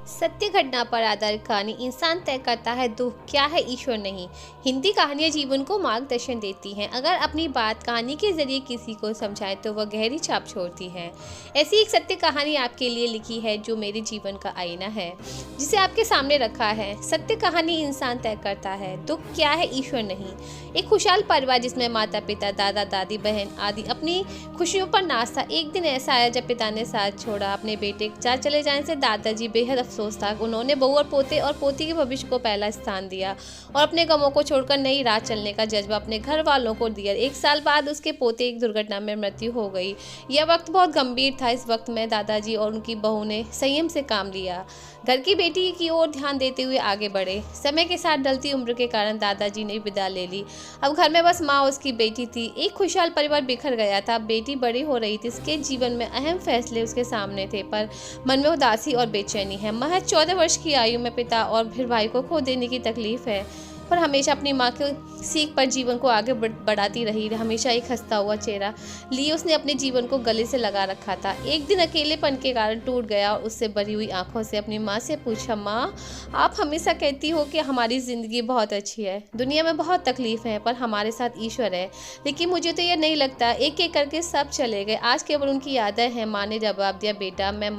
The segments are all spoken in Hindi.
सत्य घटना पर आधारित कहानी इंसान तय करता है दुख क्या है, ईश्वर नहीं। हिंदी कहानियाँ जीवन को मार्गदर्शन देती हैं। अगर अपनी बात कहानी के जरिए किसी को समझाए तो वह गहरी छाप छोड़ती है। ऐसी एक सत्य कहानी आपके लिए लिखी है जो मेरे जीवन का आईना है, जिसे आपके सामने रखा है। सत्य कहानी इंसान तय करता है दुख क्या है, ईश्वर नहीं। एक खुशहाल परिवार जिसमें माता पिता, दादा दादी, बहन आदि अपनी खुशियों पर नाच था। एक दिन ऐसा आया जब पिता ने साथ छोड़ा। अपने बेटे के चले जाने से दादाजी बेहद अफसोस था। उन्होंने बहू और पोती के भविष्य को पहला स्थान दिया और अपने गमों को छोड़कर नई राह चलने का जज्बा अपने घर वालों को दिया। 1 साल बाद उसके पोते एक दुर्घटना में मृत्यु हो गई। यह वक्त बहुत गंभीर था। इस वक्त में दादाजी और उनकी बहू ने संयम से काम लिया, घर की बेटी की ओर ध्यान देते हुए आगे बढ़े। समय के साथ ढलती उम्र के कारण दादाजी ने विदा ले ली। अब घर में बस माँ और उसकी बेटी थी। एक खुशहाल परिवार बिखर गया था। बेटी बड़ी हो रही थी। उसके जीवन में अहम फैसले उसके सामने थे, पर मन में उदासी और बेचैनी है। महज 14 वर्ष की आयु में पिता और फिर भाई को खो देने की तकलीफ है, पर हमेशा अपनी माँ के सीख पर जीवन को आगे बढ़ाती रही। हमेशा एक हंसता हुआ चेहरा लिए उसने अपने जीवन को गले से लगा रखा था। एक दिन अकेलेपन के कारण टूट गया और उससे भरी हुई आंखों से अपनी माँ से पूछा, माँ आप हमेशा कहती हो कि हमारी ज़िंदगी बहुत अच्छी है, दुनिया में बहुत तकलीफ है, पर हमारे साथ ईश्वर है। लेकिन मुझे तो यह नहीं लगता। एक एक करके सब चले गए, आज केवल उनकी यादें हैं। माँ ने जवाब दिया, बेटा मैं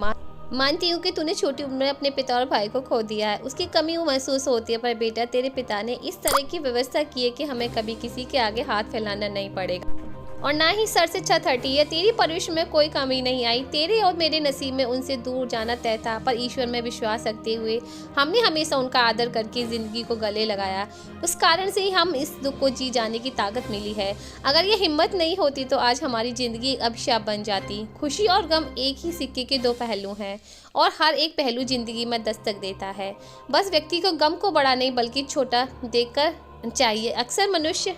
मानती हूँ कि तूने छोटी उम्र में अपने पिता और भाई को खो दिया है। उसकी कमी वो महसूस होती है, पर बेटा तेरे पिता ने इस तरह की व्यवस्था की है कि हमें कभी किसी के आगे हाथ फैलाना नहीं पड़ेगा और ना ही सर से छत हटी है। तेरी परवरिश में कोई कमी नहीं आई। तेरे और मेरे नसीब में उनसे दूर जाना तय था, पर ईश्वर में विश्वास रखते हुए हमने हमेशा उनका आदर करके ज़िंदगी को गले लगाया। उस कारण से ही हम इस दुख को जी जाने की ताकत मिली है। अगर ये हिम्मत नहीं होती तो आज हमारी ज़िंदगी एक अभिशाप बन जाती। खुशी और गम एक ही सिक्के के 2 पहलू हैं और हर एक पहलू ज़िंदगी में दस्तक देता है। बस व्यक्ति को गम को बड़ा नहीं बल्कि छोटा देखकर चाहिए। अक्सर मनुष्य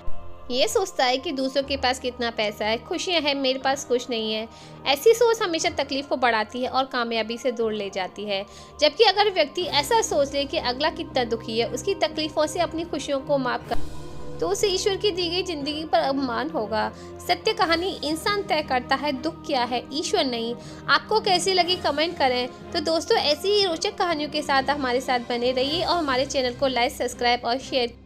ये सोचता है कि दूसरों के पास कितना पैसा है, खुशियां हैं, मेरे पास कुछ नहीं है। ऐसी सोच हमेशा तकलीफ को बढ़ाती है और कामयाबी से दूर ले जाती है। जबकि अगर व्यक्ति ऐसा सोच ले कि अगला कितना दुखी है, उसकी तकलीफों से अपनी खुशियों को माप कर, तो उसे ईश्वर की दी गई जिंदगी पर अभिमान होगा। सत्य कहानी इंसान तय करता है दुख क्या है, ईश्वर नहीं। आपको कैसी लगी कमेंट करें। तो दोस्तों ऐसी ही रोचक कहानियों के साथ हमारे साथ बने रहिए और हमारे चैनल को लाइक, सब्सक्राइब और शेयर